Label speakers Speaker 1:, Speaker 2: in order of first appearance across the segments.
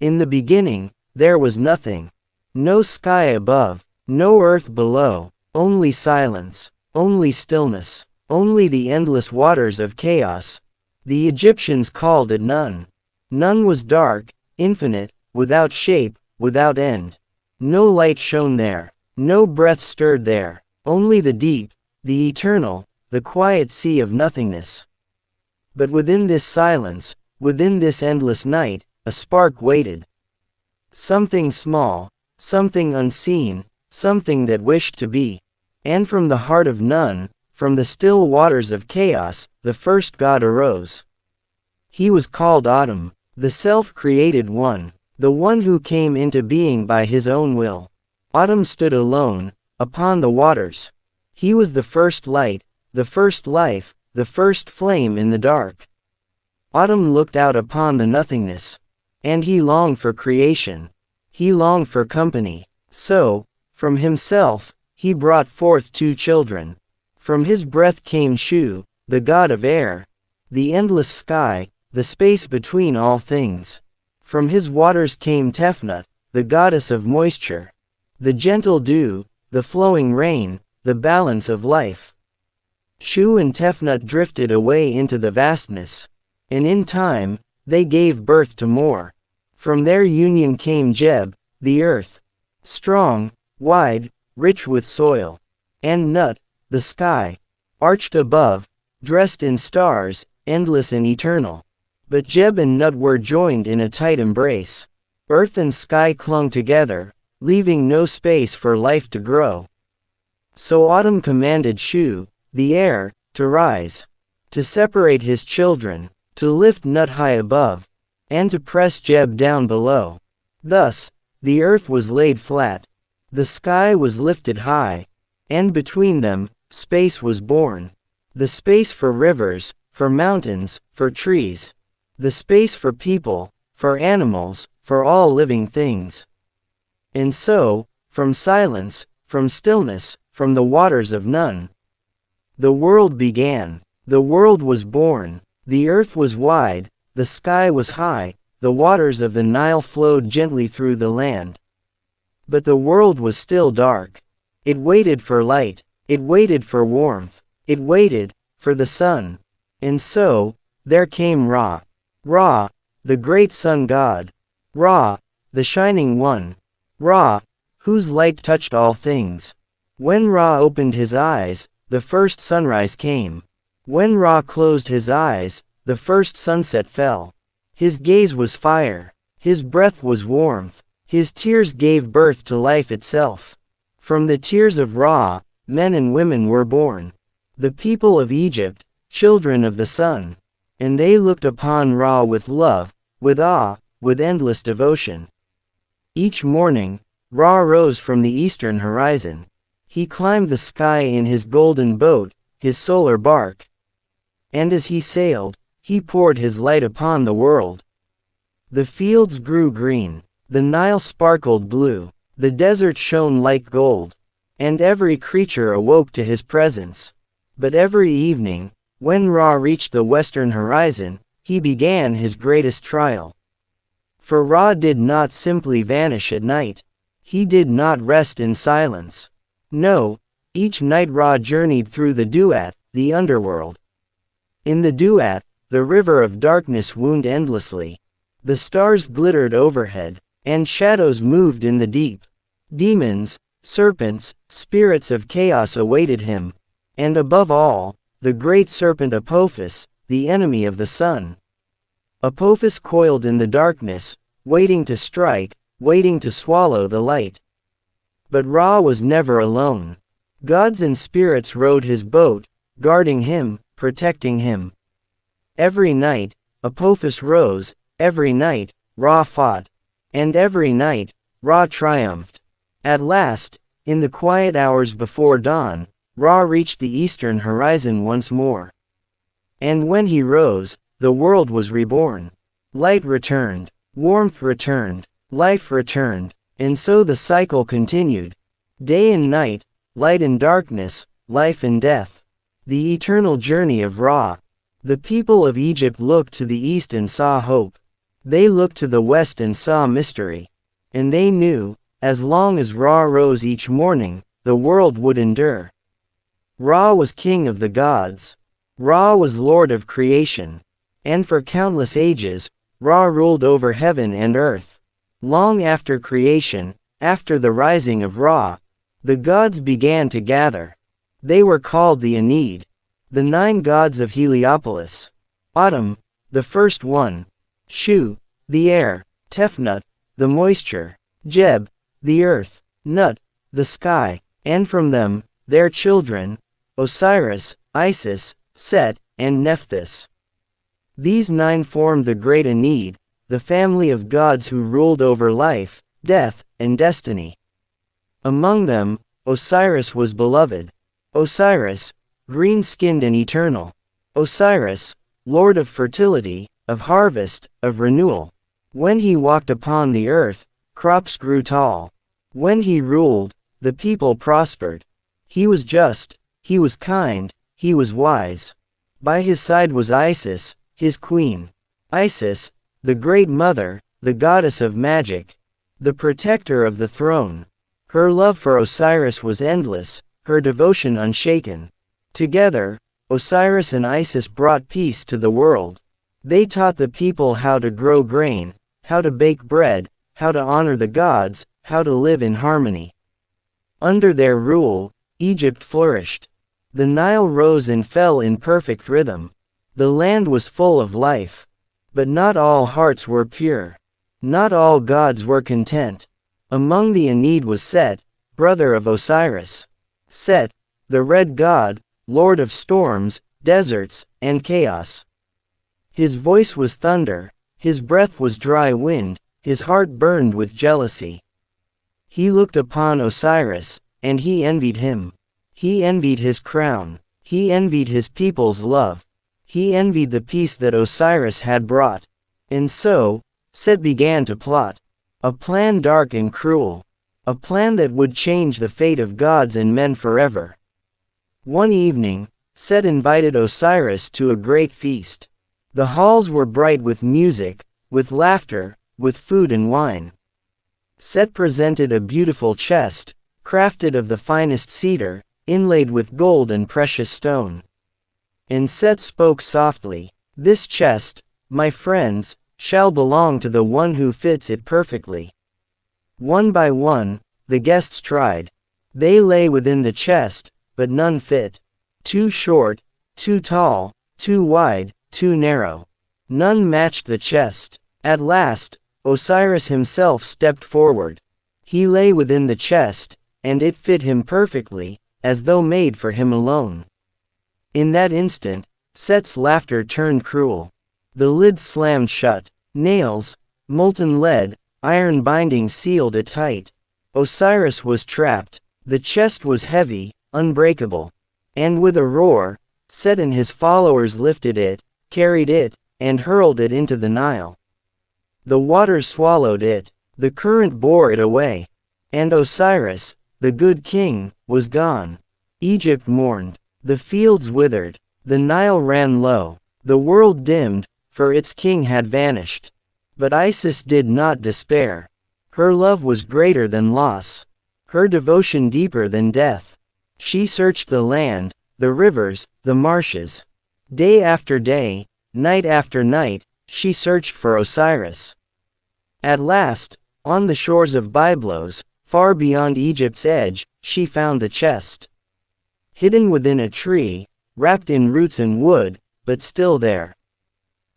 Speaker 1: In the beginning, there was nothing. No sky above, no earth below, only silence, only stillness, only the endless waters of chaos. The Egyptians called it none. None was dark, infinite, without shape, without end. No light shone there, no breath stirred there, only the deep, the eternal, the quiet sea of nothingness. But within this silence, within this endless night, a spark waited. Something small, something unseen, something that wished to be. And from the heart of none, from the still waters of chaos, the first God arose. He was called Autumn, the self-created one, the one who came into being by his own will. Autumn stood alone, upon the waters. He was the first light, the first life, the first flame in the dark. Autumn looked out upon the nothingness. And he longed for creation. He longed for company. So, from himself, he brought forth 2 children. From his breath came Shu, the god of air, the endless sky, the space between all things. From his waters came Tefnut, the goddess of moisture, the gentle dew, the flowing rain, the balance of life. Shu and Tefnut drifted away into the vastness, and in time, they gave birth to more. From their union came Jeb, the earth, strong, wide, rich with soil, and Nut, the sky, arched above, dressed in stars, endless and eternal. But Jeb and Nut were joined in a tight embrace. Earth and sky clung together, leaving no space for life to grow. So Autumn commanded Shu, the air, to rise, to separate his children, to lift Nut high above, and to press Jeb down below. Thus, the earth was laid flat, the sky was lifted high, and between them, space was born. The space for rivers, for mountains, for trees. The space for people, for animals, for all living things. And so, from silence, from stillness, from the waters of none, the world began. The world was born. The earth was wide, the sky was high, the waters of the Nile flowed gently through the land. But the world was still dark. It waited for light, it waited for warmth, it waited for the sun. And so, there came Ra. Ra, the great sun god. Ra, the shining one. Ra, whose light touched all things. When Ra opened his eyes, the first sunrise came. When Ra closed his eyes, the first sunset fell. His gaze was fire. His breath was warmth. His tears gave birth to life itself. From the tears of Ra, men and women were born. The people of Egypt, children of the sun. And they looked upon Ra with love, with awe, with endless devotion. Each morning, Ra rose from the eastern horizon. He climbed the sky in his golden boat, his solar bark. And as he sailed, he poured his light upon the world. The fields grew green, the Nile sparkled blue, the desert shone like gold, and every creature awoke to his presence. But every evening, when Ra reached the western horizon, he began his greatest trial. For Ra did not simply vanish at night. He did not rest in silence. No, each night Ra journeyed through the Duat, the underworld. In the Duat, the river of darkness wound endlessly. The stars glittered overhead, and shadows moved in the deep. Demons, serpents, spirits of chaos awaited him. And above all, the great serpent Apophis, the enemy of the sun. Apophis coiled in the darkness, waiting to strike, waiting to swallow the light. But Ra was never alone. Gods and spirits rowed his boat, guarding him, protecting him. Every night, Apophis rose, every night, Ra fought. And every night, Ra triumphed. At last, in the quiet hours before dawn, Ra reached the eastern horizon once more. And when he rose, the world was reborn. Light returned, warmth returned, life returned, and so the cycle continued. Day and night, light and darkness, life and death. The eternal journey of Ra. The people of Egypt looked to the east and saw hope. They looked to the west and saw mystery. And they knew, as long as Ra rose each morning, the world would endure. Ra was king of the gods. Ra was lord of creation. And for countless ages, Ra ruled over heaven and earth. Long after creation, after the rising of Ra, the gods began to gather. They were called the Aeneid, the 9 gods of Heliopolis. Autumn, the first one. Shu, the air. Tefnut, the moisture. Jeb, the earth. Nut, the sky. And from them, their children, Osiris, Isis, Set, and Nephthys. These 9 formed the great Aeneid, the family of gods who ruled over life, death, and destiny. Among them, Osiris was beloved. Osiris, green-skinned and eternal. Osiris, lord of fertility, of harvest, of renewal. When he walked upon the earth, crops grew tall. When he ruled, the people prospered. He was just, he was kind, he was wise. By his side was Isis, his queen. Isis, the great mother, the goddess of magic, the protector of the throne. Her love for Osiris was endless, her devotion unshaken. Together, Osiris and Isis brought peace to the world. They taught the people how to grow grain, how to bake bread, how to honor the gods, how to live in harmony. Under their rule, Egypt flourished. The Nile rose and fell in perfect rhythm. The land was full of life. But not all hearts were pure. Not all gods were content. Among the Aeneid was Set, brother of Osiris. Set, the red god, lord of storms, deserts, and chaos. His voice was thunder, his breath was dry wind, his heart burned with jealousy. He looked upon Osiris, and he envied him. He envied his crown. He envied his people's love. He envied the peace that Osiris had brought. And so, Set began to plot. A plan dark and cruel. A plan that would change the fate of gods and men forever. One evening, Set invited Osiris to a great feast. The halls were bright with music, with laughter, with food and wine. Set presented a beautiful chest, crafted of the finest cedar, inlaid with gold and precious stone. And Set spoke softly, "This chest, my friends, shall belong to the one who fits it perfectly." One by one, the guests tried. They lay within the chest, but none fit. Too short, too tall, too wide, too narrow. None matched the chest. At last, Osiris himself stepped forward. He lay within the chest, and it fit him perfectly, as though made for him alone. In that instant, Set's laughter turned cruel. The lid slammed shut. Nails, molten lead, iron bindings sealed it tight. Osiris was trapped. The chest was heavy, unbreakable. And with a roar, Set and his followers lifted it, carried it, and hurled it into the Nile. The waters swallowed it. The current bore it away. And Osiris, the good king, was gone. Egypt mourned. The fields withered. The Nile ran low. The world dimmed, for its king had vanished. But Isis did not despair. Her love was greater than loss. Her devotion deeper than death. She searched the land, the rivers, the marshes. Day after day, night after night, she searched for Osiris. At last, on the shores of Byblos, far beyond Egypt's edge, she found the chest. Hidden within a tree, wrapped in roots and wood, but still there.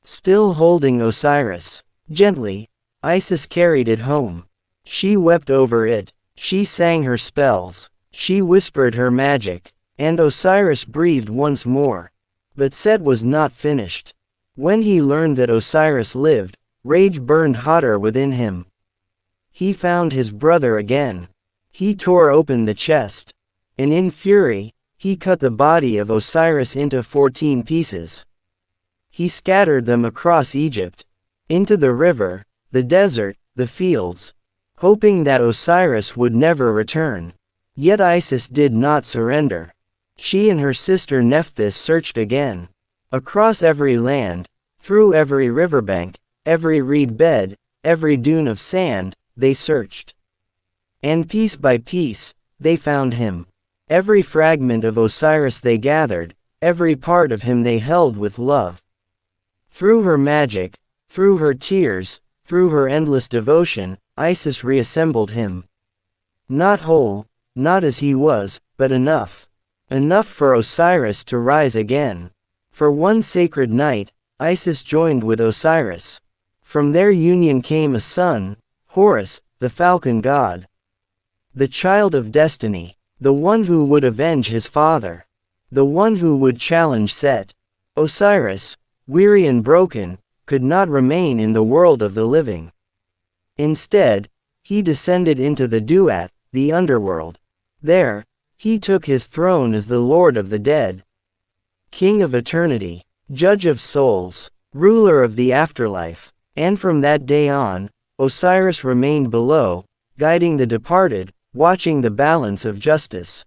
Speaker 1: Still holding Osiris. Gently, Isis carried it home. She wept over it. She sang her spells. She whispered her magic. And Osiris breathed once more. But Set was not finished. When he learned that Osiris lived, rage burned hotter within him. He found his brother again. He tore open the chest. And in fury, he cut the body of Osiris into 14 pieces. He scattered them across Egypt, into the river, the desert, the fields, hoping that Osiris would never return. Yet Isis did not surrender. She and her sister Nephthys searched again. Across every land, through every riverbank, every reed bed, every dune of sand, they searched. And piece by piece, they found him. Every fragment of Osiris they gathered, every part of him they held with love. Through her magic, through her tears, through her endless devotion, Isis reassembled him. Not whole, not as he was, but enough. Enough for Osiris to rise again. For one sacred night, Isis joined with Osiris. From their union came a son, Horus, the falcon god. The child of destiny, the one who would avenge his father. The one who would challenge Set. Osiris, weary and broken, could not remain in the world of the living. Instead, he descended into the Duat, the underworld. There, he took his throne as the Lord of the Dead. King of eternity, Judge of souls, ruler of the afterlife. And from that day on, Osiris remained below, guiding the departed, watching the balance of justice.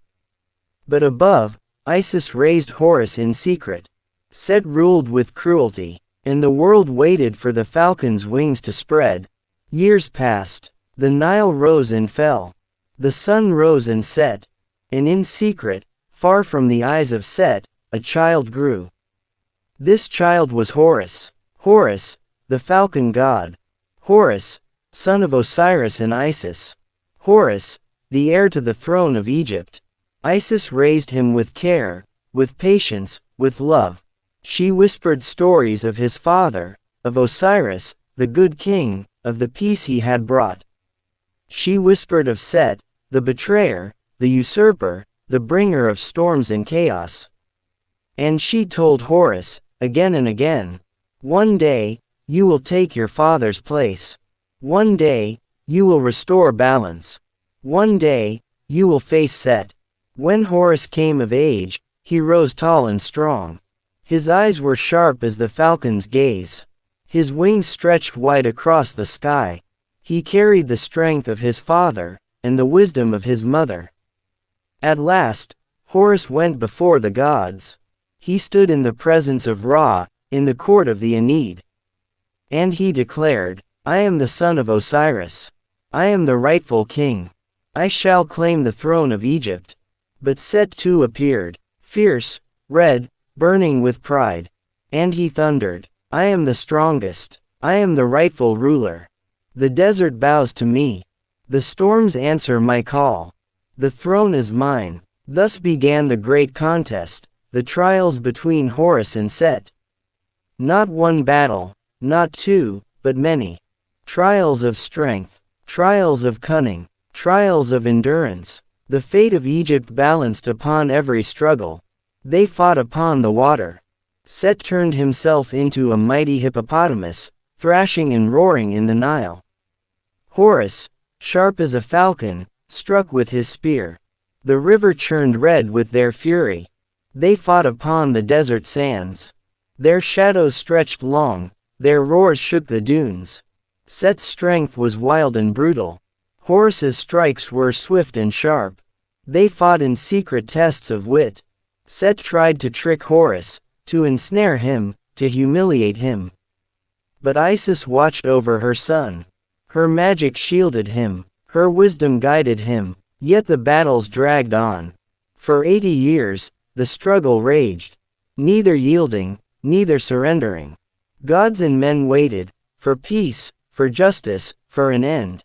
Speaker 1: But above, Isis raised Horus in secret. Set ruled with cruelty, and the world waited for the falcon's wings to spread. Years passed. The Nile rose and fell. The sun rose and set. And in secret, far from the eyes of Set, a child grew. This child was Horus. Horus, the falcon god. Horus, son of Osiris and Isis. Horus, the heir to the throne of Egypt. Isis raised him with care, with patience, with love. She whispered stories of his father, of Osiris, the good king, of the peace he had brought. She whispered of Set, the betrayer, the usurper, the bringer of storms and chaos. And she told Horus, again and again, one day, you will take your father's place. One day, you will restore balance. One day, you will face Set. When Horus came of age, he rose tall and strong. His eyes were sharp as the falcon's gaze. His wings stretched wide across the sky. He carried the strength of his father, and the wisdom of his mother. At last, Horus went before the gods. He stood in the presence of Ra, in the court of the Aeneid. And he declared, I am the son of Osiris. I am the rightful king. I shall claim the throne of Egypt. But Set too appeared, fierce, red, burning with pride. And he thundered, I am the strongest. I am the rightful ruler. The desert bows to me. The storms answer my call. The throne is mine. Thus began the great contest, the trials between Horus and Set. Not one battle, not two, but many. Trials of strength, trials of cunning, trials of endurance. The fate of Egypt balanced upon every struggle. They fought upon the water. Set turned himself into a mighty hippopotamus, thrashing and roaring in the Nile. Horus, sharp as a falcon, struck with his spear. The river churned red with their fury. They fought upon the desert sands. Their shadows stretched long, their roars shook the dunes. Set's strength was wild and brutal. Horus's strikes were swift and sharp. They fought in secret tests of wit. Set tried to trick Horus, to ensnare him, to humiliate him. But Isis watched over her son. Her magic shielded him, her wisdom guided him, yet the battles dragged on. For 80 years, the struggle raged, neither yielding, neither surrendering. Gods and men waited, for peace, for justice, for an end.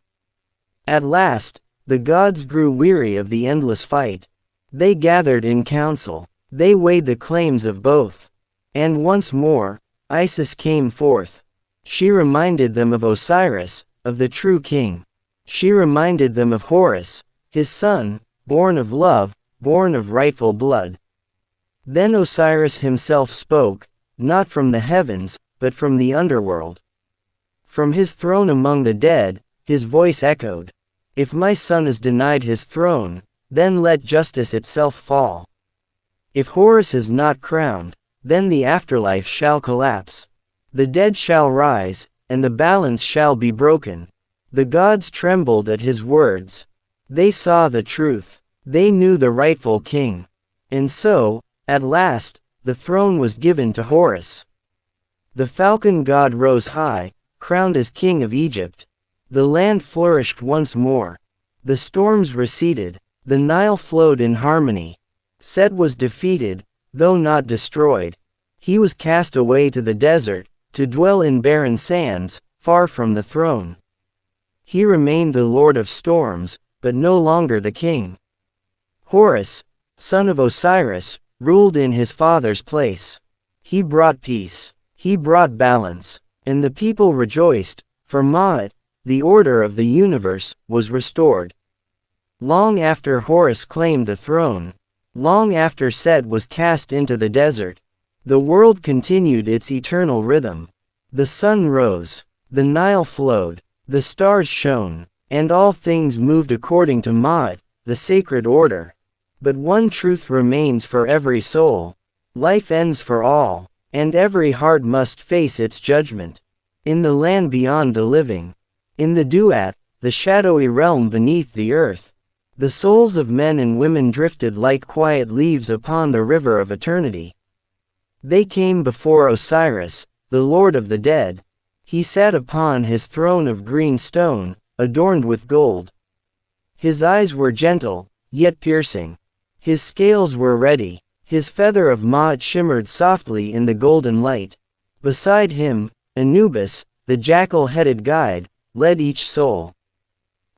Speaker 1: At last, the gods grew weary of the endless fight. They gathered in council, they weighed the claims of both. And once more, Isis came forth. She reminded them of Osiris, of the true king. She reminded them of Horus, his son, born of love, born of rightful blood. Then Osiris himself spoke, not from the heavens, but from the underworld. From his throne among the dead, his voice echoed. If my son is denied his throne, then let justice itself fall. If Horus is not crowned, then the afterlife shall collapse. The dead shall rise, and the balance shall be broken. The gods trembled at his words. They saw the truth. They knew the rightful king. And so, at last, the throne was given to Horus. The falcon god rose high, crowned as king of Egypt. The land flourished once more. The storms receded. The Nile flowed in harmony. Set was defeated, though not destroyed. He was cast away to the desert, to dwell in barren sands, far from the throne. He remained the lord of storms, but no longer the king. Horus, son of Osiris, ruled in his father's place. He brought peace. He brought balance. And the people rejoiced, for Ma'at, the order of the universe, was restored. Long after Horus claimed the throne, long after Set was cast into the desert, the world continued its eternal rhythm. The sun rose, the Nile flowed, the stars shone, and all things moved according to Ma'at, the sacred order. But one truth remains for every soul. Life ends for all, and every heart must face its judgment. In the land beyond the living, in the Duat, the shadowy realm beneath the earth, the souls of men and women drifted like quiet leaves upon the river of eternity. They came before Osiris, the lord of the dead. He sat upon his throne of green stone, adorned with gold. His eyes were gentle, yet piercing. His scales were ready. His feather of Ma'at shimmered softly in the golden light. Beside him, Anubis, the jackal-headed guide, led each soul.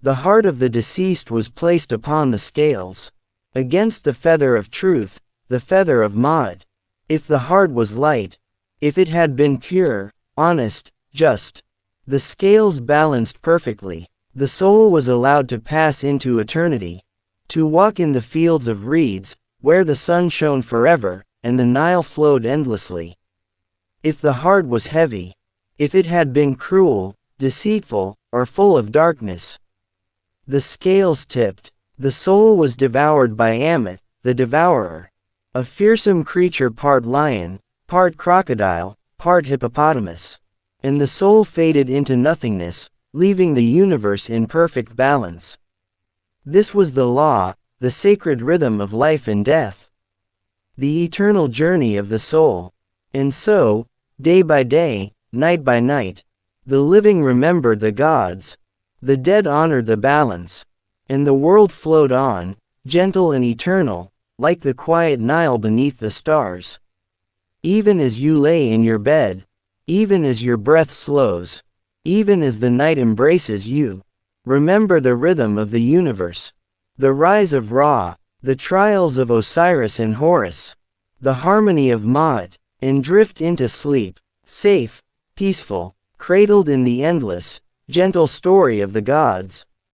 Speaker 1: The heart of the deceased was placed upon the scales. Against the feather of truth, the feather of Ma'at. If the heart was light, if it had been pure, honest, just, the scales balanced perfectly. The soul was allowed to pass into eternity, to walk in the fields of reeds, where the sun shone forever, and the Nile flowed endlessly. If the heart was heavy, if it had been cruel, deceitful, or full of darkness, the scales tipped. The soul was devoured by Ammit, the devourer, a fearsome creature part lion, part crocodile, part hippopotamus. And the soul faded into nothingness, leaving the universe in perfect balance. This was the law, the sacred rhythm of life and death, the eternal journey of the soul. And so, day by day, night by night, the living remembered the gods, the dead honored the balance, and the world flowed on, gentle and eternal, like the quiet Nile beneath the stars. Even as you lay in your bed, even as your breath slows, even as the night embraces you, remember the rhythm of the universe, the rise of Ra, the trials of Osiris and Horus, the harmony of Ma'at, and drift into sleep, safe, peaceful, cradled in the endless, gentle story of the gods.